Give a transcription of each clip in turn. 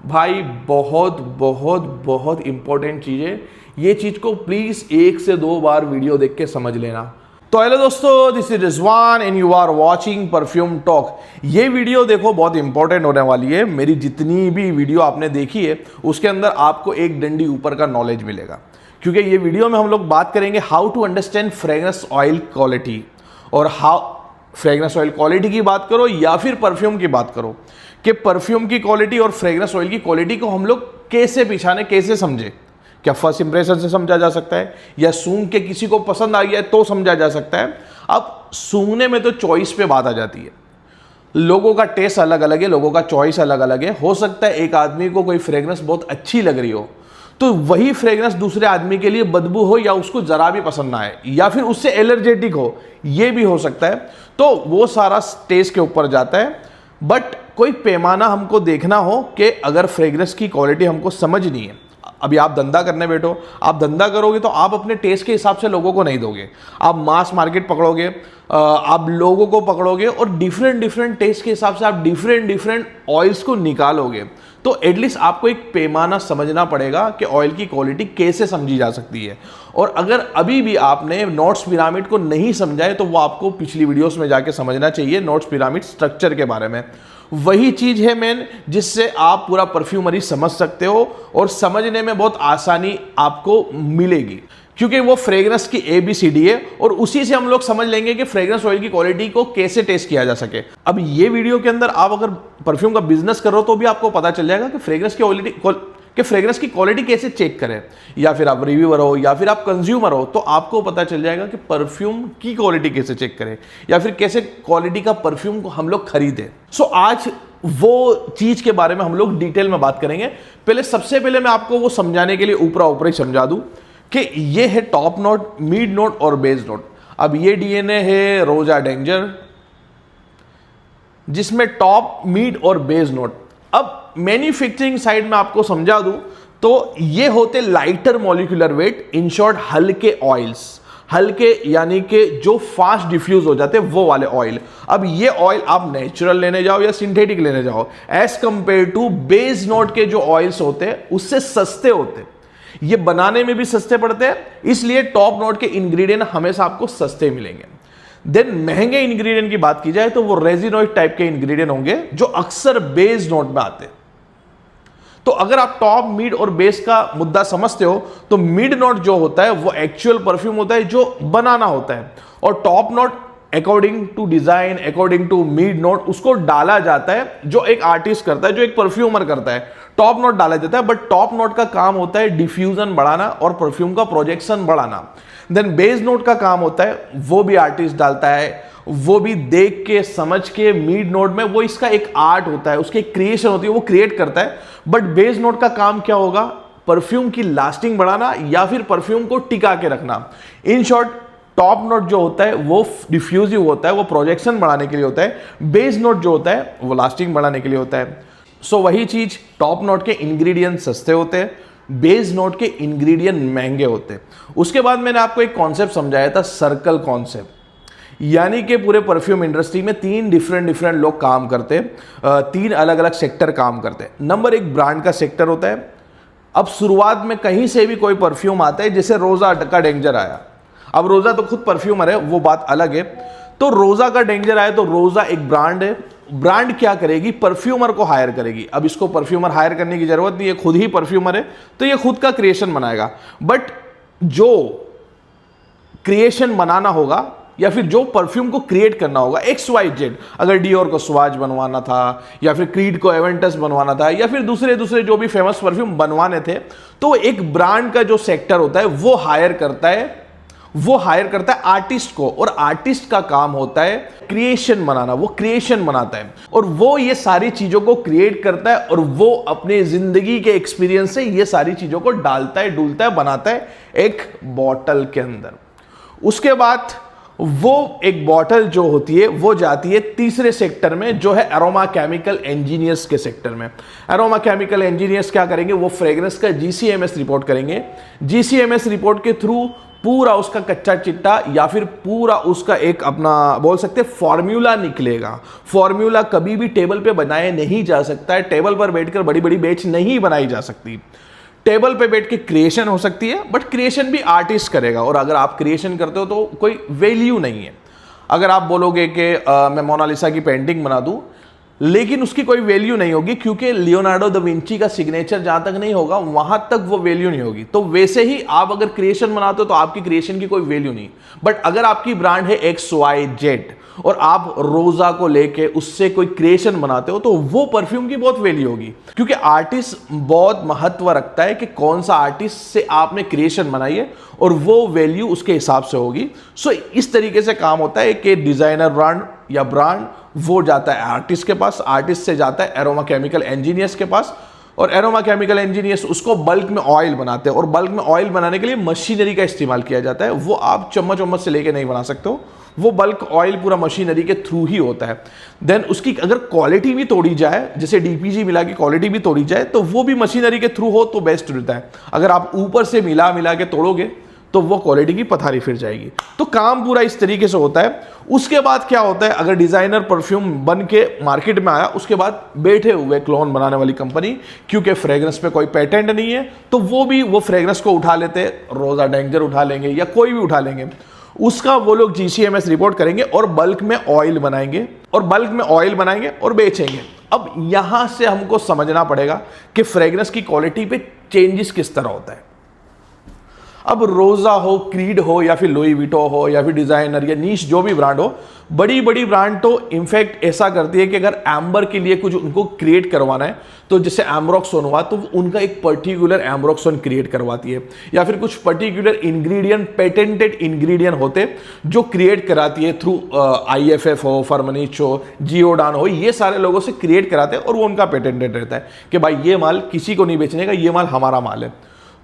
भाई बहुत बहुत बहुत इंपॉर्टेंट चीज़ है। ये चीज़ को प्लीज़ 1 से 2 बार वीडियो देख के समझ लेना। तो हेलो दोस्तों, this is Rizwan and you are watching perfume talk. ये वीडियो देखो बहुत इंपॉर्टेंट होने वाली है। मेरी जितनी भी वीडियो आपने देखी है उसके अंदर आपको एक डंडी ऊपर का नॉलेज मिलेगा, क्योंकि ये वीडियो में हम लोग बात करेंगे how to understand fragrance oil quality, और हाउ फ्रेग्रेंस ऑयल क्वालिटी की बात करो या फिर परफ्यूम की बात करो कि परफ्यूम की क्वालिटी और फ्रेग्रेंस ऑयल की क्वालिटी को हम लोग कैसे पहचाने, कैसे समझे। क्या फर्स्ट इंप्रेशन से समझा जा सकता है, या सूंघ के किसी को पसंद आ गया है तो समझा जा सकता है। अब सूंघने में तो चॉइस पे बात आ जाती है। लोगों का टेस्ट अलग अलग है, लोगों का चॉइस अलग अलग है। हो सकता है एक आदमी को कोई फ्रेग्रेंस बहुत अच्छी लग रही हो तो वही फ्रेग्रेंस दूसरे आदमी के लिए बदबू हो या उसको जरा भी पसंद ना आए, या फिर उससे एलर्जेटिक हो, ये भी हो सकता है। तो वो सारा टेस्ट के ऊपर जाता है। बट कोई पैमाना हमको देखना हो कि अगर फ्रेग्रेंस की क्वालिटी हमको समझनी है। अभी आप धंधा करने बैठो, आप धंधा करोगे तो आप अपने टेस्ट के हिसाब से लोगों को नहीं दोगे। आप मास मार्केट पकड़ोगे, आप लोगों को पकड़ोगे और डिफरेंट डिफरेंट टेस्ट के हिसाब से आप डिफरेंट डिफरेंट ऑयल्स को निकालोगे। तो एटलीस्ट आपको एक पैमाना समझना पड़ेगा कि ऑयल की क्वालिटी कैसे समझी जा सकती है। और अगर अभी भी आपने नोट्स पिरामिड को नहीं समझा है तो वो आपको पिछली वीडियोस में जाके समझना चाहिए, नोट्स पिरामिड स्ट्रक्चर के बारे में। वही चीज है मेन, जिससे आप पूरा परफ्यूमरी समझ सकते हो और समझने में बहुत आसानी आपको मिलेगी, क्योंकि वो फ्रेग्रेंस की ABCD है और उसी से हम लोग समझ लेंगे कि फ्रेग्रेंस ऑयल की क्वालिटी को कैसे टेस्ट किया जा सके। अब ये वीडियो के अंदर आप अगर परफ्यूम का बिजनेस कर रहे हो तो भी आपको पता चल जाएगा कि फ्रेग्रेंस की क्वालिटी कैसे चेक करें, या फिर आप रिव्यूअर हो या फिर आप कंज्यूमर हो तो आपको पता चल जाएगा कि परफ्यूम की क्वालिटी कैसे चेक करें, या फिर कैसे क्वालिटी का परफ्यूम को हम लोग खरीदें। सो आज वो चीज के बारे में हम लोग डिटेल में बात करेंगे। सबसे पहले मैं आपको वो समझाने के लिए ऊपर ही समझा दूं कि ये है टॉप नोट, मिड नोट और बेस नोट। अब ये DNA है रोजा डेंजर, जिसमें टॉप, मिड और बेस नोट। अब मैन्युफैक्चरिंग साइड में आपको समझा दूं तो ये होते lighter molecular weight, in short हल्के ऑयल्स, हल्के यानी कि जो फास्ट डिफ्यूज हो जाते हैं वो वाले ऑयल। अब ये ऑयल आप नेचुरल लेने जाओ या सिंथेटिक लेने जाओ, as compare to base note के जो ऑयल्स होते हैं उससे सस्ते होते हैं। ये बनाने में भी सस्ते पड़ते हैं, इसलिए टॉप नोट के इंग्रेडिएंट हमेशा आपको सस्ते मिलेंगे। देन महंगे इंग्रेडिएंट की बात की जाए तो वो रेजिनॉइड टाइप के इंग्रेडिएंट होंगे जो अक्सर बेस नोट में आते हैं। तो अगर आप टॉप, मिड और बेस का मुद्दा समझते हो तो मिड नोट जो होता है वो एक्चुअल परफ्यूम होता है जो बनाना होता है, और top note according to design, according to mid note उसको डाला जाता है, जो एक आर्टिस्ट करता है, जो एक परफ्यूमर करता है। टॉप नोट डाला जाता है, बट टॉप नोट का काम होता है डिफ्यूजन बढ़ाना और परफ्यूम का प्रोजेक्शन बढ़ाना। देन बेस नोट का काम होता है, वो भी आर्टिस्ट डालता है, वो भी देख के समझ के। मिड नोट में वो इसका एक आर्ट होता है, उसकी क्रिएशन होती है, वो क्रिएट करता है। बट बेस नोट का काम क्या होगा? परफ्यूम की लास्टिंग बढ़ाना या फिर परफ्यूम को टिका के रखना। इन शॉर्ट टॉप नोट जो होता है वो डिफ्यूजिव होता है, वो प्रोजेक्शन बढ़ाने के लिए होता है। बेस नोट जो होता है वो लास्टिंग बढ़ाने के लिए होता है। सो वही चीज, टॉप नोट के इंग्रेडिएंट सस्ते होते हैं, बेस नोट के इंग्रेडिएंट महंगे होते हैं। उसके बाद मैंने आपको एक कॉन्सेप्ट समझाया था, सर्कल कॉन्सेप्ट, यानी कि पूरे परफ्यूम इंडस्ट्री में 3 डिफरेंट लोग काम करते हैं, 3 अलग अलग सेक्टर काम करते हैं। नंबर 1 ब्रांड का सेक्टर होता है। अब शुरुआत में कहीं से भी कोई परफ्यूम आता है, जैसे रोजा का डेंजर आया। अब रोजा तो खुद परफ्यूमर है, वो बात अलग है। तो रोजा का डेंजर आया तो रोजा एक ब्रांड है। ब्रांड क्या करेगी? परफ्यूमर को हायर करेगी। अब इसको परफ्यूमर हायर करने की जरूरत नहीं है, खुद ही परफ्यूमर है तो ये खुद का क्रिएशन बनाएगा। बट जो क्रिएशन बनाना होगा या फिर जो परफ्यूम को क्रिएट करना होगा, XYZ, अगर डियोर को स्वाज बनवाना था या फिर क्रीड को एवेंटस बनवाना था या फिर दूसरे जो भी फेमस परफ्यूम बनवाने थे, तो एक ब्रांड का जो सेक्टर होता है वो हायर करता है आर्टिस्ट को, और आर्टिस्ट का काम होता है क्रिएशन बनाना। वो क्रिएशन बनाता है और वो ये सारी चीजों को क्रिएट करता है, और वो अपने जिंदगी के एक्सपीरियंस से ये सारी चीजों को डालता है, डूलता है, बनाता है एक बॉटल के अंदर। उसके बाद वो एक बॉटल जो होती है वो जाती है तीसरे सेक्टर में, जो है अरोमा केमिकल इंजीनियर्स के सेक्टर में। अरोमा केमिकल इंजीनियर्स क्या करेंगे? वो फ्रेग्रेंस का GCMS रिपोर्ट करेंगे। GCMS रिपोर्ट के थ्रू पूरा उसका कच्चा चिट्टा या फिर पूरा उसका एक अपना बोल सकते फॉर्मूला निकलेगा। फॉर्मूला कभी भी टेबल पे बनाया नहीं जा सकता है, टेबल पर बैठकर बड़ी बड़ी बैच नहीं बनाई जा सकती। टेबल पे बैठ के क्रिएशन हो सकती है, बट क्रिएशन भी आर्टिस्ट करेगा, और अगर आप क्रिएशन करते हो तो कोई वैल्यू नहीं है। अगर आप बोलोगे कि मैं मोनालिसा की पेंटिंग बना दूं, लेकिन उसकी कोई वैल्यू नहीं होगी, क्योंकि लियोनार्डो दा विंची का सिग्नेचर जहां तक नहीं होगा वहां तक वो वैल्यू नहीं होगी। तो वैसे ही आप अगर क्रिएशन बनाते हो तो आपकी क्रिएशन की कोई वैल्यू नहीं। बट अगर आपकी ब्रांड है XYZ और आप रोजा को लेके उससे कोई क्रिएशन बनाते हो तो वो परफ्यूम की बहुत वैल्यू होगी, क्योंकि आर्टिस्ट बहुत महत्व रखता है कि कौन सा आर्टिस्ट से आपने क्रिएशन बनाई है और वो वैल्यू उसके हिसाब से होगी। सो इस तरीके से काम होता है कि डिजाइनर ब्रांड या ब्रांड वो जाता है आर्टिस्ट के पास, आर्टिस्ट से जाता है एरोमा केमिकल इंजीनियर्स के पास, और एरोमा केमिकल इंजीनियर्स उसको बल्क में ऑयल बनाते हैं, और बल्क में ऑयल बनाने के लिए मशीनरी का इस्तेमाल किया जाता है। वो आप चम्मच वम्मच से लेके नहीं बना सकते हो, वो बल्क ऑयल पूरा मशीनरी के थ्रू ही होता है। देन उसकी अगर क्वालिटी भी तोड़ी जाए, जैसे DPG मिला की क्वालिटी भी तोड़ी जाए, तो वो भी मशीनरी के थ्रू हो तो बेस्ट रहता है। अगर आप ऊपर से मिला के तोड़ोगे तो वो क्वालिटी की पथारी फिर जाएगी। तो काम पूरा इस तरीके से होता है। उसके बाद क्या होता है, अगर डिजाइनर परफ्यूम बन के मार्केट में आया, उसके बाद बैठे हुए क्लोन बनाने वाली कंपनी, क्योंकि फ्रेग्रेंस पे कोई पेटेंट नहीं है, तो वो भी वो फ्रेग्रेंस को उठा लेते, रोजा डेंजर उठा लेंगे या कोई भी उठा लेंगे, उसका वो लोग GCMS रिपोर्ट करेंगे और बल्क में ऑयल बनाएंगे, और बल्क में ऑयल बनाएंगे और बेचेंगे। अब यहां से हमको समझना पड़ेगा कि फ्रेग्रेंस की क्वालिटी पे चेंजेस किस तरह होता है। अब रोजा हो, क्रीड हो, या फिर लुई विटो हो, या फिर डिजाइनर या नीश जो भी ब्रांड हो, बड़ी बड़ी ब्रांड तो इनफैक्ट ऐसा करती है कि अगर एम्बर के लिए कुछ उनको क्रिएट करवाना है, तो जैसे एम्ब्रोक्सोन हुआ तो उनका एक पर्टिकुलर एम्ब्रोक्सोन क्रिएट करवाती है, या फिर कुछ पर्टिकुलर इंग्रेडिएंट, पेटेंटेड इंग्रेडिएंट होते जो क्रिएट कराती है थ्रू IFF हो, फर्मनिच हो, जियोडान हो, ये सारे लोगों से क्रिएट कराते हैं, और वो उनका पेटेंटेड रहता है कि भाई ये माल किसी को नहीं बेचने का, ये माल हमारा माल है।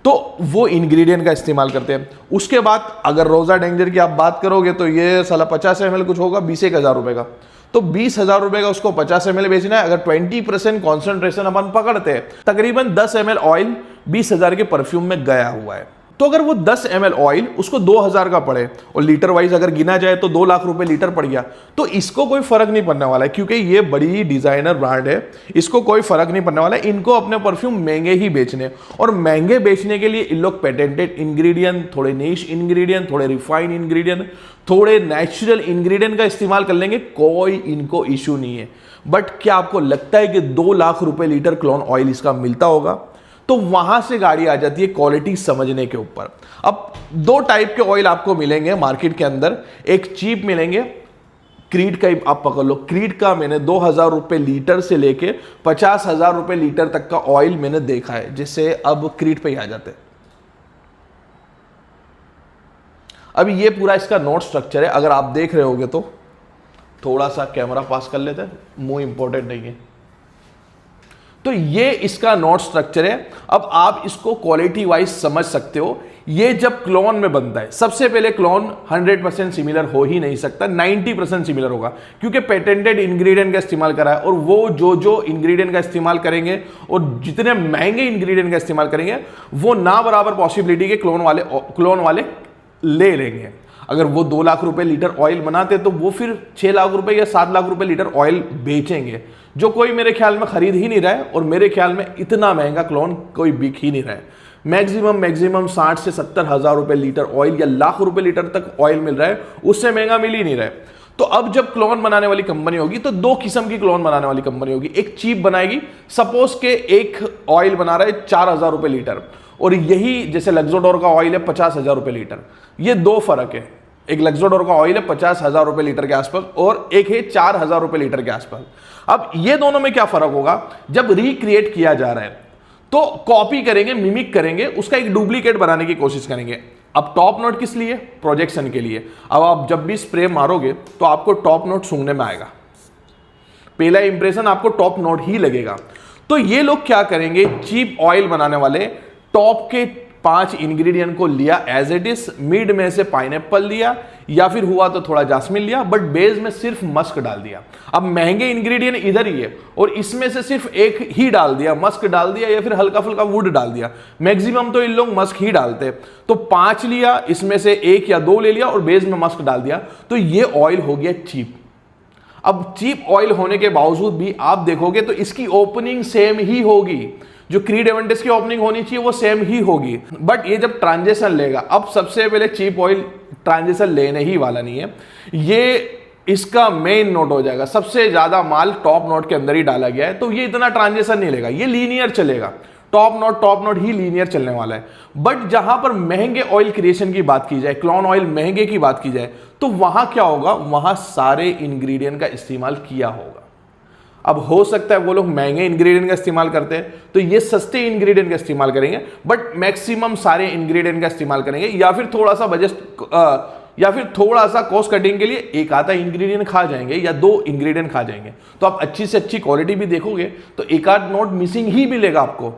तो वो इंग्रेडिएंट का इस्तेमाल करते हैं। उसके बाद अगर रोजा डेंजर की आप बात करोगे तो ये साला 50 ml कुछ होगा 20,000 रुपए का, तो 20,000 रुपए का उसको 50 ml बेचना है। अगर 20% कॉन्सेंट्रेशन अपन पकड़ते हैं, तकरीबन 10 ml ऑयल 20,000 के परफ्यूम में गया हुआ है। तो अगर वो 10 ml ऑयल उसको 2,000 का पड़े, और लीटर वाइज अगर गिना जाए तो 2 लाख रुपए लीटर पड़ गया, तो इसको कोई फर्क नहीं पड़ने वाला है, क्योंकि ये बड़ी डिजाइनर ब्रांड है, इसको कोई फर्क नहीं पड़ने वाला है। इनको अपने परफ्यूम महंगे ही बेचने, और महंगे बेचने के लिए इन लोग पेटेंटेड इंग्रेडिएंट, थोड़े नीश इंग्रेडिएंट, थोड़े रिफाइंड इंग्रेडिएंट, थोड़े नेचुरल इंग्रेडिएंट का इस्तेमाल कर लेंगे, कोई इनको इशू नहीं है। बट क्या आपको लगता है कि 2 लाख रुपए लीटर क्लोन ऑयल इसका मिलता होगा? तो वहां से गाड़ी आ जाती है क्वालिटी समझने के ऊपर। अब 2 टाइप के ऑयल आपको मिलेंगे मार्केट के अंदर, एक चीप मिलेंगे, क्रीड का आप पकड़ लो, क्रीड का मैंने 2,000 रुपए लीटर से लेके 50,000 रुपए लीटर तक का ऑयल मैंने देखा है, जिससे अब क्रीड पे ही आ जाते हैं। अभी ये पूरा इसका नोट स्ट्रक्चर है, अगर आप देख रहे होगे तो थोड़ा सा कैमरा पास कर लेते हैं, मुंह इंपॉर्टेंट नहीं है। तो ये इसका नोट स्ट्रक्चर है। अब आप इसको क्वालिटी वाइज समझ सकते हो। ये जब क्लोन में बनता है, सबसे पहले क्लोन 100% सिमिलर हो ही नहीं सकता, 90% सिमिलर होगा, क्योंकि पेटेंटेड इंग्रेडिएंट का इस्तेमाल करा है, और वो जो इंग्रेडिएंट का इस्तेमाल करेंगे और जितने महंगे इंग्रेडिएंट का इस्तेमाल करेंगे, वो ना बराबर पॉसिबिलिटी के क्लोन वाले ले लेंगे। अगर वो 2 लाख रुपए लीटर ऑयल बनाते तो वो फिर 6 लाख रुपए या 7 लाख रुपए लीटर ऑयल बेचेंगे, जो कोई मेरे ख्याल में खरीद ही नहीं रहा है, और मेरे ख्याल में इतना महंगा क्लोन कोई बिक ही नहीं रहा है। मैक्सिमम 60 से 70 हजार रुपए लीटर ऑयल या लाख रुपए लीटर तक ऑयल मिल रहा है, उससे महंगा मिल ही नहीं रहा है। तो अब जब क्लोन बनाने वाली कंपनी होगी तो 2 किस्म की क्लोन बनाने वाली कंपनी होगी। एक चीप बनाएगी, सपोज के एक ऑयल बना रहा है 4,000 रुपए लीटर, और यही जैसे लक्सोडोर का ऑयल है 50,000 रुपए लीटर। ये 2 फर्क है, एक लक्सोडोर का ऑयल है 50,000 रुपए लीटर के आसपास, और एक है 4,000 रुपए लीटर के आसपास। अब ये दोनों में क्या फर्क होगा? जब रिक्रिएट किया जा रहा है तो कॉपी करेंगे, मिमिक करेंगे, उसका एक डुप्लीकेट बनाने की कोशिश करेंगे। अब टॉप नोट किस लिए? प्रोजेक्शन के लिए। अब आप जब भी स्प्रे मारोगे तो आपको टॉप नोट सूंघने में आएगा, पहला इंप्रेशन आपको टॉप नोट ही लगेगा। तो ये लोग क्या करेंगे, चीप ऑयल बनाने वाले टॉप के 5 इंग्रेडिएंट को लिया एज इट इज, मिड में से पाइनएप्पल लिया या फिर हुआ तो थोड़ा जास्मिन लिया, बट बेस में सिर्फ मस्क डाल दिया। अब महंगे इंग्रेडिएंट इधर ही है और इसमें से सिर्फ एक ही डाल दिया, मस्क डाल दिया या फिर हल्का फुल्का वुड डाल दिया। मैक्सिमम तो इन लोग मस्क ही डालते हैं। तो 5 लिया, इसमें से 1 या 2 ले लिया और बेस में मस्क डाल दिया, तो ये ऑयल हो गया चीप। अब चीप ऑयल होने के बावजूद भी आप देखोगे तो इसकी ओपनिंग सेम ही होगी, जो क्रीड एवेंटिस की ओपनिंग होनी चाहिए वो सेम ही होगी। बट ये जब ट्रांजिशन लेगा, अब सबसे पहले चीप ऑयल ट्रांजिशन लेने ही वाला नहीं है, ये इसका मेन नोट हो जाएगा। सबसे ज्यादा माल टॉप नोट के अंदर ही डाला गया है, तो ये इतना ट्रांजिशन नहीं लेगा, ये लीनियर चलेगा। टॉप नोट ही लीनियर चलने वाला है। बट जहां पर महंगे ऑयल क्रिएशन की बात की जाए, क्लोन ऑयल महंगे की बात की जाए, तो वहां क्या होगा, वहां सारे इंग्रेडिएंट का इस्तेमाल किया होगा। अब हो सकता है वो लोग महंगे इंग्रेडिएंट का इस्तेमाल करते हैं तो ये सस्ते इंग्रेडिएंट का इस्तेमाल करेंगे, बट मैक्सिमम सारे इंग्रेडिएंट का इस्तेमाल करेंगे, या फिर थोड़ा सा बजट या फिर थोड़ा सा कॉस्ट कटिंग के लिए एक आधा इंग्रेडिएंट खा जाएंगे या 2 इंग्रेडिएंट खा जाएंगे। तो आप अच्छी से अच्छी क्वालिटी भी देखोगे तो एक आध नोट मिसिंग ही मिलेगा आपको।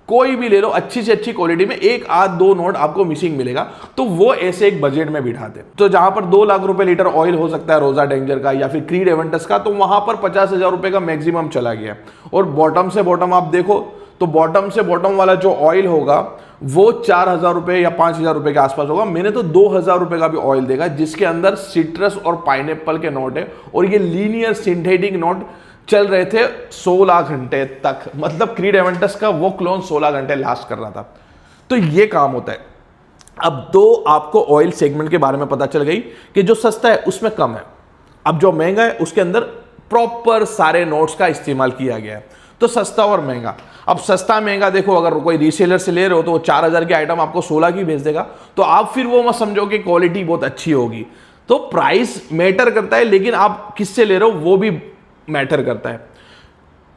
कोई भी ले लो अच्छी से अच्छी क्वालिटी में, 1 आध 2 नोट आपको मिसिंग मिलेगा। तो वो ऐसे एक बजट में बिठाते। तो जहां पर 2 लाख रुपए लीटर ऑयल हो सकता है रोजा डेंजर का या फिर क्रीड एवेंटस का, तो वहां पर 50,000 रुपए का मैक्सिमम चला गया। और बॉटम से बॉटम आप देखो तो बॉटम से बॉटम वाला जो ऑयल होगा वो 4,000 रुपए या 5,000 रुपए के आसपास होगा। मैंने तो 2,000 रुपए का भी ऑयल देखा जिसके अंदर सिट्रस और पाइनएप्पल के नोट है, और ये लीनियर सिंथेटिक नोट चल रहे थे 16 घंटे तक। मतलब क्रीड एवेंटस का वो क्लोन 16 घंटे लास्ट कर रहा था। तो ये काम होता है। अब 2 आपको ऑयल सेगमेंट के बारे में पता चल गई कि जो सस्ता है उसमें कम है, अब जो महंगा है उसके अंदर प्रॉपर सारे नोट्स का इस्तेमाल किया गया है। तो सस्ता और महंगा, अब सस्ता महंगा देखो, अगर कोई रीसेलर से ले रहे हो तो वो 4,000 की आइटम आपको 16 की भेज देगा, तो आप फिर वो मत समझो कि क्वालिटी बहुत अच्छी होगी। तो प्राइस मैटर करता है, लेकिन आप किससे ले रहे हो वो भी मैटर करता है।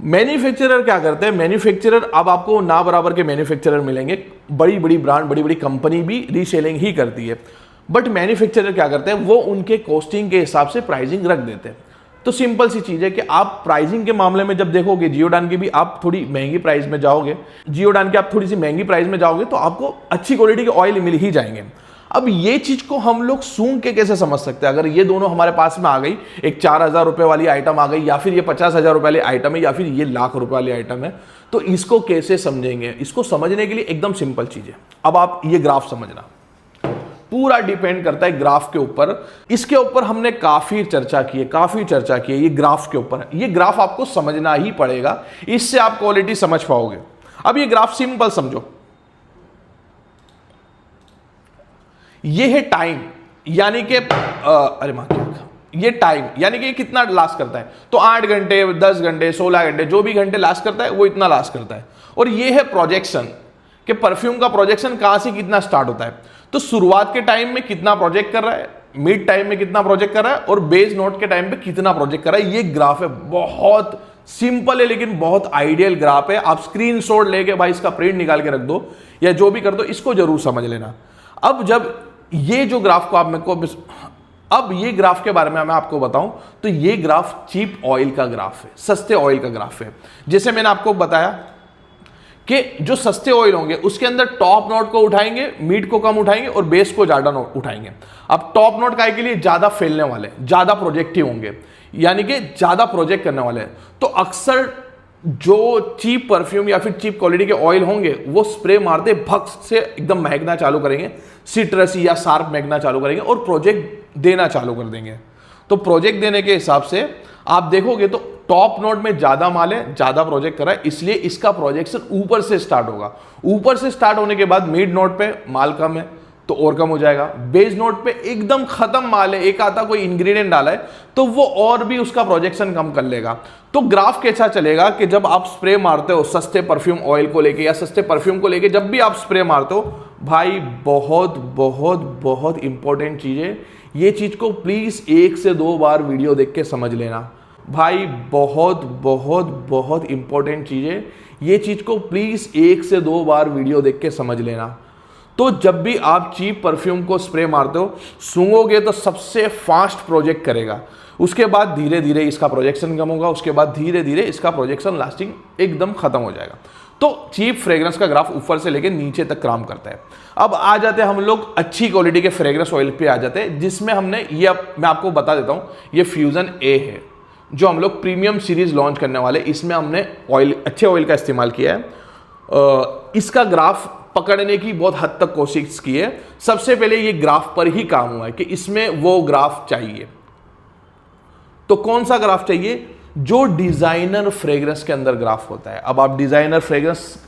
मैन्युफैक्चरर क्या करते हैं, मैन्युफैक्चरर अब आपको ना बराबर के मैन्युफैक्चरर मिलेंगे, बड़ी बड़ी ब्रांड बड़ी बड़ी कंपनी भी रीसेलिंग ही करती है, बट मैन्युफैक्चरर क्या करते हैं, वो उनके कॉस्टिंग के हिसाब से प्राइसिंग रख देते हैं। तो सिंपल सी चीज है कि आप प्राइसिंग के मामले में जब देखोगे जियोडान की भी आप थोड़ी महंगी प्राइस में जाओगे, जियोडान की आप थोड़ी सी महंगी प्राइस में जाओगे तो आपको अच्छी क्वालिटी के ऑयल मिल ही जाएंगे। अब ये चीज को हम लोग सूंघ के कैसे समझ सकते हैं, अगर ये दोनों हमारे पास में आ गई, एक 4,000 रुपए वाली आइटम आ गई या फिर ये 50,000 रुपए वाली आइटम है या फिर ये लाख रुपए वाली आइटम है, तो इसको कैसे समझेंगे। इसको समझने के लिए एकदम सिंपल चीज है। अब आप ये ग्राफ समझना, पूरा डिपेंड करता है ग्राफ के ऊपर। इसके ऊपर हमने काफी चर्चा की है, ये ग्राफ के ऊपर है। ये ग्राफ आपको समझना ही पड़ेगा, इससे आप क्वालिटी समझ पाओगे। अब ये ग्राफ सिंपल समझो, ये है टाइम, यानी कि अरे मां क्या, ये टाइम यानी कि कितना लास्ट करता है, तो 8 घंटे 10 घंटे 16 घंटे जो भी घंटे लास्ट करता है वो इतना लास्ट करता है। और ये है प्रोजेक्शन कि परफ्यूम का प्रोजेक्शन कहां से कितना स्टार्ट होता है। तो शुरुआत के टाइम में कितना प्रोजेक्ट कर रहा है, मिड टाइम में कितना प्रोजेक्ट कर रहा है और बेस नोट के टाइम पे कितना प्रोजेक्ट कर रहा है। ये ग्राफ है, बहुत सिंपल है लेकिन बहुत आइडियल ग्राफ है। आप स्क्रीनशॉट लेके भाई इसका प्रिंट निकाल के रख दो या जो भी कर दो, इसको जरूर समझ लेना। अब जब ये जो ग्राफ को आप मेरे को, अब ये ग्राफ के बारे में मैं आपको बताऊं तो ये ग्राफ चीप ऑयल का ग्राफ है, सस्ते ऑयल का ग्राफ है। जैसे मैंने आपको बताया कि जो सस्ते ऑयल होंगे उसके अंदर टॉप नोट को उठाएंगे, मिड को कम उठाएंगे और बेस को ज्यादा नोट उठाएंगे। अब टॉप नोट काय के लिए ज्यादा फैलने वाले, ज्यादा प्रोजेक्टिव होंगे, यानी कि ज्यादा प्रोजेक्ट करने वाले। तो अक्सर जो चीप परफ्यूम या फिर चीप क्वालिटी के ऑयल होंगे वो स्प्रे मारते भक्स से एकदम महकना चालू करेंगे, सिट्रसी या शार्प महकना चालू करेंगे और प्रोजेक्ट देना चालू कर देंगे। तो प्रोजेक्ट देने के हिसाब से आप देखोगे तो टॉप नोट में ज्यादा माल है, ज्यादा प्रोजेक्ट कर रहा है, इसलिए इसका प्रोजेक्शन ऊपर से स्टार्ट होगा। ऊपर से स्टार्ट होने के बाद मिड नोट पे माल कम है तो और कम हो जाएगा, बेस नोट पे एकदम खत्म माल है, एक आता कोई इंग्रेडिएंट डाला है तो वो और भी उसका प्रोजेक्शन कम कर लेगा। तो ग्राफ कैसा चलेगा कि जब आप स्प्रे मारते हो सस्ते परफ्यूम ऑयल को लेके या सस्ते परफ्यूम को लेके, जब भी आप स्प्रे मारते हो भाई, बहुत बहुत बहुत इंपॉर्टेंट चीज है। ये चीज को प्लीज 1 से 2 बार वीडियो देख के समझ लेना भाई, बहुत बहुत बहुत इंपॉर्टेंट चीज है। ये चीज को प्लीज 1 से 2 बार वीडियो देख के समझ लेना। तो जब भी आप चीप परफ्यूम को स्प्रे मारते हो, सूंघोगे तो सबसे फास्ट प्रोजेक्ट करेगा, उसके बाद धीरे धीरे इसका प्रोजेक्शन कम होगा, उसके बाद धीरे धीरे इसका प्रोजेक्शन लास्टिंग एकदम खत्म हो जाएगा। तो चीप फ्रेग्रेंस का ग्राफ ऊपर से लेकर नीचे तक काम करता है। अब आ जाते हैं हम लोग अच्छी क्वालिटी के फ्रेग्रेंस ऑयल पे आ जाते हैं, जिसमें हमने ये, मैं आपको बता देता हूँ, ये फ्यूजन ए है जो हम लोग प्रीमियम सीरीज लॉन्च करने वाले, इसमें हमने ऑयल, अच्छे ऑयल का इस्तेमाल किया है। इसका ग्राफ पकड़ने की बहुत हद तक कोशिश की है। सबसे पहले ये ग्राफ पर ही काम हुआ है कि इसमें वो ग्राफ चाहिए। तो कौन सा ग्राफ चाहिए? जो डिजाइनर फ्रेग्रेंस के अंदर ग्राफ होता है। अब आप डिजाइनर फ्रेग्रेंस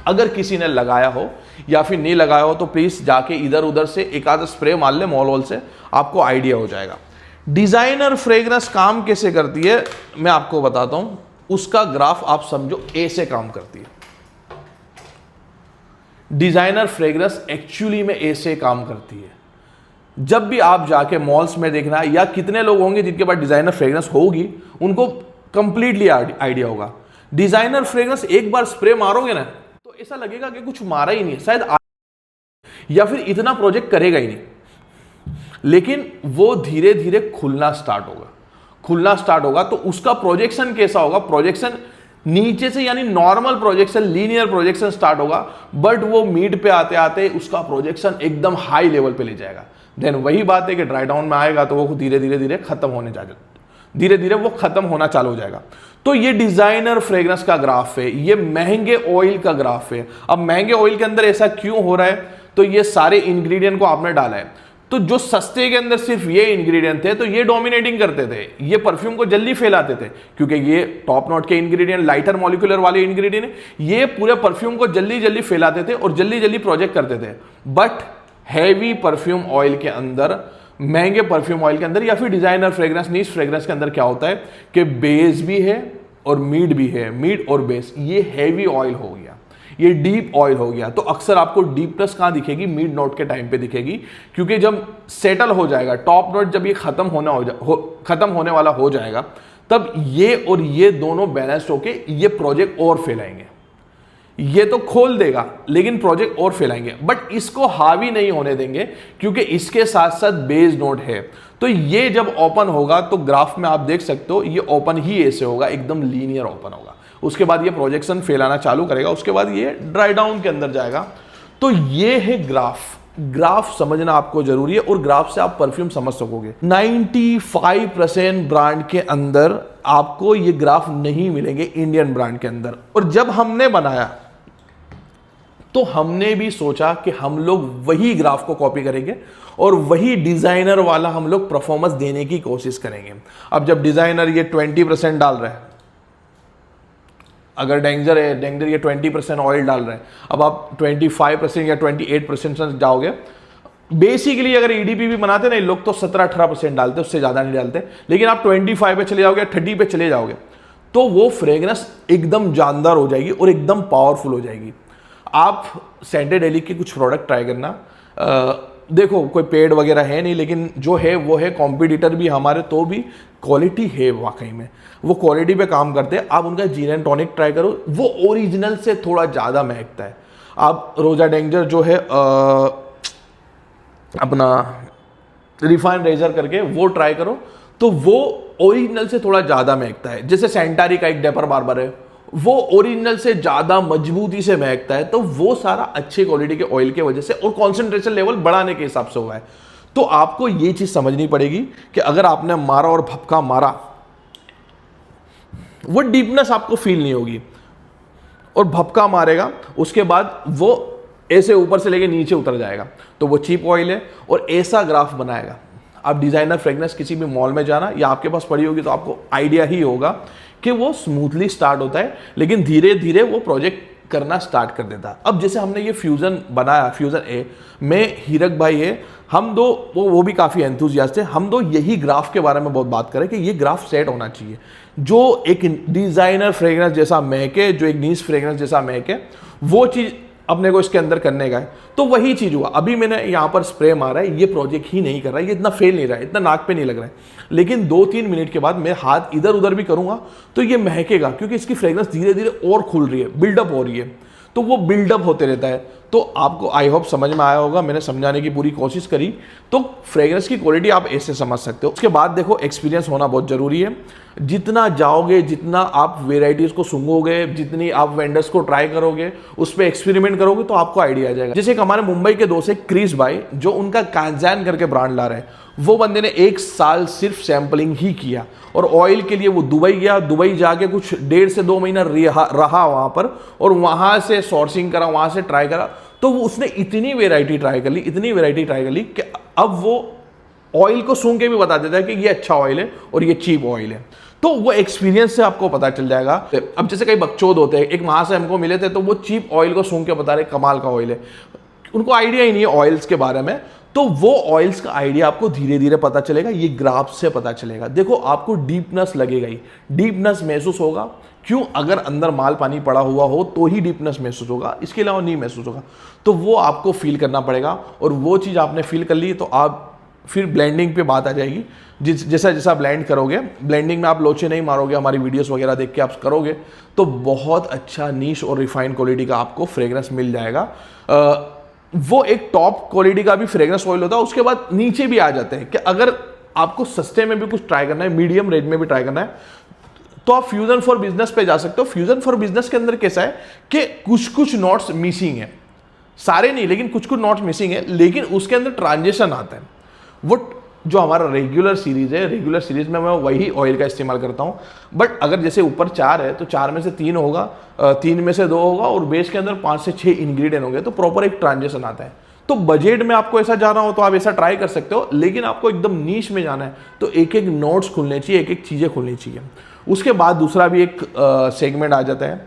अगर किसी ने लगाया हो या फिर नहीं लगाया हो तो प्लीज जाके इधर उधर से एक आधा स्प्रे मार ले मॉल वॉल से, आपको आइडिया हो जाएगा। डिजाइनर फ्रेग्रेंस काम कैसे करती है मैं आपको बताता हूं। उसका ग्राफ आप समझो ए से काम करती है। डिजाइनर फ्रेग्रेंस एक्चुअली में ए से काम करती है। जब भी आप जाके मॉल्स में देखना, या कितने लोग होंगे जिनके पास डिजाइनर फ्रेग्रेंस होगी, उनको कंप्लीटली आइडिया होगा। डिजाइनर फ्रेग्रेंस एक बार स्प्रे मारोगे ना तो ऐसा लगेगा कि कुछ मारा ही नहीं, शायद या फिर इतना प्रोजेक्ट करेगा ही नहीं, लेकिन वो धीरे धीरे खुलना स्टार्ट होगा। तो उसका प्रोजेक्शन कैसा होगा? प्रोजेक्शन नीचे से, यानी normal projection, linear projection start होगा, बट वो मीड पे आते आते उसका प्रोजेक्शन एकदम हाई लेवल पे ले जाएगा। देन वही बात है कि ड्राई डाउन में आएगा तो वो धीरे धीरे खत्म होने जाएगा, धीरे धीरे वो खत्म होना चालू हो जाएगा। तो ये डिजाइनर फ्रेग्रेंस का ग्राफ है, ये महंगे ऑयल का ग्राफ है। अब महंगे ऑयल के अंदर ऐसा क्यों हो रहा है? तो ये सारे इंग्रेडिएंट को आपने डाला है, तो जो सस्ते के अंदर सिर्फ ये इंग्रेडिएंट थे तो ये डोमिनेटिंग करते थे, ये परफ्यूम को जल्दी फैलाते थे, क्योंकि ये टॉप नोट के इंग्रेडिएंट, लाइटर मॉलिक्यूलर वाले इंग्रेडिएंट, ये पूरे परफ्यूम को जल्दी जल्दी फैलाते थे और जल्दी जल्दी प्रोजेक्ट करते थे। बट हैवी परफ्यूम ऑयल के अंदर, महंगे परफ्यूम ऑयल के अंदर, या फिर डिजाइनर फ्रेग्रेंस, नीश फ्रेग्रेंस के अंदर क्या होता है कि बेस भी है और मीड भी है, मीड और बेस, ये हैवी ऑयल हो गया, ये डीप ऑयल हो गया। तो अक्सर आपको डीपनेस कहां दिखेगी? मिड नोट के टाइम पे दिखेगी, क्योंकि जब सेटल हो जाएगा टॉप नोट, जब ये खत्म होने वाला हो जाएगा, तब ये और ये दोनों बैलेंस्ड होके ये प्रोजेक्ट और फैलाएंगे। ये तो खोल देगा लेकिन प्रोजेक्ट और फैलाएंगे, बट इसको हावी नहीं होने देंगे, क्योंकि इसके साथ साथ बेस नोट है। तो ये जब ओपन होगा तो ग्राफ में आप देख सकते हो ये ओपन ही ऐसे होगा, एकदम लीनियर ओपन होगा। उसके बाद ये प्रोजेक्शन फैलाना चालू करेगा, उसके बाद ये ड्राई डाउन के अंदर जाएगा। तो ये है ग्राफ समझना आपको जरूरी है, और ग्राफ से आप परफ्यूम समझ सकोगे। 95% ब्रांड के अंदर आपको ये ग्राफ नहीं मिलेंगे इंडियन ब्रांड के अंदर। और जब हमने बनाया तो हमने भी सोचा कि हम लोग वही ग्राफ को कॉपी करेंगे और वही डिजाइनर वाला हम लोग परफॉर्मेंस देने की कोशिश करेंगे। अब जब डिजाइनर ये 20% डाल रहा है, अगर डेंजर है, डेंजर ये 20% ऑयल डाल रहे हैं, अब आप 25% या 28% से जाओगे। बेसिकली अगर ईडीपी भी बनाते ना लोग तो 17-18% डालते, उससे ज्यादा नहीं डालते, लेकिन आप 25 पे चले जाओगे, 30 पे चले जाओगे तो वो फ्रेग्रेंस एकदम जानदार हो जाएगी और एकदम पावरफुल हो जाएगी। आप सेंटेड एलिक के कुछ प्रोडक्ट ट्राई करना, देखो कोई पेड वगैरह है नहीं, लेकिन जो है वो है, कॉम्पिटिटर भी हमारे, तो भी क्वालिटी है वाकई में, वो क्वालिटी पे काम करते हैं। आप उनका जीन एंड टॉनिक ट्राई करो, वो ओरिजिनल से थोड़ा ज़्यादा महकता है। आप रोजा डेंजर जो है अपना रिफाइन रेजर करके वो ट्राई करो, तो वो ओरिजिनल से थोड़ा ज़्यादा महकता है। जैसे सेंटारी का एक डेपर बार्बर है, वो ओरिजिनल से ज़्यादा मजबूती से महकता है, तो वो सारा अच्छे क्वालिटी के ऑयल की वजह से और कॉन्सेंट्रेशन लेवल बढ़ाने के हिसाब से हुआ है। तो आपको ये चीज़ समझनी पड़ेगी कि अगर आपने मारा और भपका मारा, वो डीपनेस आपको फील नहीं होगी, और भपका मारेगा उसके बाद वो ऐसे ऊपर से लेके नीचे उतर जाएगा, तो वो चीप ऑयल है और ऐसा ग्राफ बनाएगा। आप डिजाइनर फ्रेग्रेंस किसी भी मॉल में जाना या आपके पास पड़ी होगी तो आपको आइडिया ही होगा कि वो स्मूथली स्टार्ट होता है, लेकिन धीरे धीरे वो प्रोजेक्ट करना स्टार्ट कर देता है। अब जैसे हमने ये फ्यूजन बनाया, फ्यूजन ए में हीरक भाई है, हम दो वो भी काफ़ी एंथुजियास्ट है, हम दो यही ग्राफ के बारे में बहुत बात करें कि ये ग्राफ सेट होना चाहिए, जो एक डिजाइनर फ्रेग्रेंस जैसा महके, जो एक नीस फ्रेग्रेंस जैसा महके, वो चीज़ अपने को इसके अंदर करने का है। तो वही चीज़ हुआ, अभी मैंने यहाँ पर स्प्रे मारा है, ये प्रोजेक्ट ही नहीं कर रहा है, ये इतना फेल नहीं रहा है, इतना नाक पे नहीं लग रहा है, लेकिन 2-3 मिनट के बाद मैं हाथ इधर उधर भी करूँगा तो ये महकेगा, क्योंकि इसकी फ्रेग्रेंस धीरे धीरे और खुल रही है, बिल्डअप हो रही है, तो वो बिल्डअप होते रहता है। तो आपको आई होप समझ में आया होगा, मैंने समझाने की पूरी कोशिश करी। तो फ्रेग्रेंस की क्वालिटी आप ऐसे समझ सकते हो। उसके बाद देखो एक्सपीरियंस होना बहुत जरूरी है। जितना जाओगे, जितना आप वेराइटीज को सूंघोगे, जितनी आप वेंडर्स को ट्राई करोगे, उस पर एक्सपेरिमेंट करोगे तो आपको आइडिया आ जाएगा। जैसे एक हमारे मुंबई के दोस्त है क्रिस भाई, जो उनका कांजैन करके ब्रांड ला रहे हैं। वो बंदे ने 1 साल सिर्फ सैंपलिंग ही किया और ऑयल के लिए वो दुबई गया। दुबई जाके कुछ 1.5 से 2 महीना रहा वहां पर और वहां से सोर्सिंग करा, वहां से ट्राई करा। तो उसने इतनी वेराइटी ट्राई कर ली, इतनी वेराइटी ट्राई कर ली कि अब वो ऑयल को सूंघ के भी बता देता है कि ये अच्छा ऑयल है और ये चीप ऑयल है। तो वो एक्सपीरियंस से आपको पता चल जाएगा। अब जैसे कई बकचोद होते हैं, एक वहां से हमको मिले थे तो वो चीप ऑयल को सूंघ के बता रहे कमाल का ऑयल है, उनको आइडिया ही नहीं है ऑयल्स के बारे में। तो वो ऑयल्स का आइडिया आपको धीरे धीरे पता चलेगा, ये ग्राफ से पता चलेगा। देखो आपको डीपनेस लगेगा ही, डीपनेस महसूस होगा। क्यों? अगर अंदर माल पानी पड़ा हुआ हो तो ही डीपनेस महसूस होगा, इसके अलावा नहीं महसूस होगा। तो वो आपको फील करना पड़ेगा और वो चीज़ आपने फील कर ली तो आप फिर ब्लेंडिंग पे बात आ जाएगी। जैसा जैसा ब्लेंड करोगे, ब्लेंडिंग में आप लोचे नहीं मारोगे, हमारी वीडियोस वगैरह देख के आप करोगे तो बहुत अच्छा नीश और रिफाइंड क्वालिटी का आपको फ्रेग्रेंस मिल जाएगा। वो एक टॉप क्वालिटी का भी फ्रेग्रेंस ऑयल होता है। उसके बाद नीचे भी आ जाते हैं कि अगर आपको सस्ते में भी कुछ ट्राई करना है, मीडियम रेंज में भी ट्राई करना है, तो आप फ्यूजन फॉर बिजनेस पे जा सकते हो। फ्यूजन फॉर बिजनेस के अंदर कैसा है कि कुछ कुछ नोट्स मिसिंग है, सारे नहीं लेकिन कुछ कुछ नोट्स मिसिंग है, लेकिन उसके अंदर ट्रांजिशन आता है। वो जो हमारा रेगुलर सीरीज है, रेगुलर सीरीज में मैं वही ऑयल का इस्तेमाल करता हूँ। बट अगर जैसे ऊपर 4 है तो 4 में से 3 होगा, 3 में से 2 होगा और बेस के अंदर 5 से 6 इंग्रेडिएंट होंगे, तो प्रॉपर एक ट्रांजिशन आता है। तो बजट में आपको ऐसा जाना हो तो आप ऐसा ट्राई कर सकते हो, लेकिन आपको एकदम नीश में जाना है तो एक एक नोट्स खुलने चाहिए, एक एक चीज़ें खुलनी चाहिए। उसके बाद दूसरा भी एक सेगमेंट आ जाता है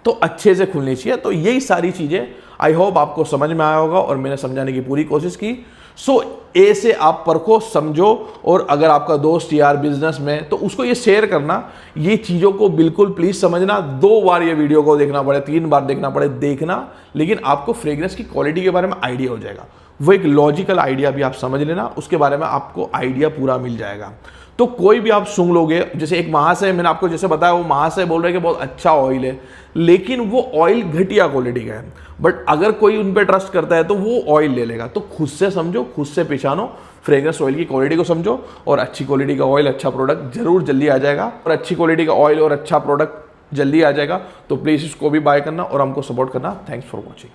तो अच्छे से खुलनी चाहिए। तो यही सारी चीज़ें आई होप आपको समझ में आया होगा और मैंने समझाने की पूरी कोशिश की। सो ए से आप परखो, समझो, और अगर आपका दोस्त यार बिजनेस में तो उसको ये शेयर करना। ये चीज़ों को बिल्कुल प्लीज समझना। 2 बार ये वीडियो को देखना पड़े, 3 बार देखना पड़े, देखना, लेकिन आपको फ्रेग्रेंस की क्वालिटी के बारे में आइडिया हो जाएगा। वो एक लॉजिकल आइडिया भी आप समझ लेना, उसके बारे में आपको आइडिया पूरा मिल जाएगा। तो कोई भी आप सूंघ लोगे, जैसे एक महाशय मैंने आपको जैसे बताया, वो महाशय बोल रहे हैं कि बहुत अच्छा ऑयल है, लेकिन वो ऑयल घटिया क्वालिटी का है। बट अगर कोई उन पे ट्रस्ट करता है तो वो ऑयल ले लेगा। तो खुद से समझो, खुद से पहचानो, फ्रेग्रेंस ऑयल की क्वालिटी को समझो, और अच्छी क्वालिटी का ऑयल, अच्छा प्रोडक्ट जरूर जल्दी आ जाएगा। और अच्छी क्वालिटी का ऑयल और अच्छा प्रोडक्ट जल्दी आ जाएगा तो प्लीज़ इसको भी बाय करना और हमको सपोर्ट करना। Thanks for watching.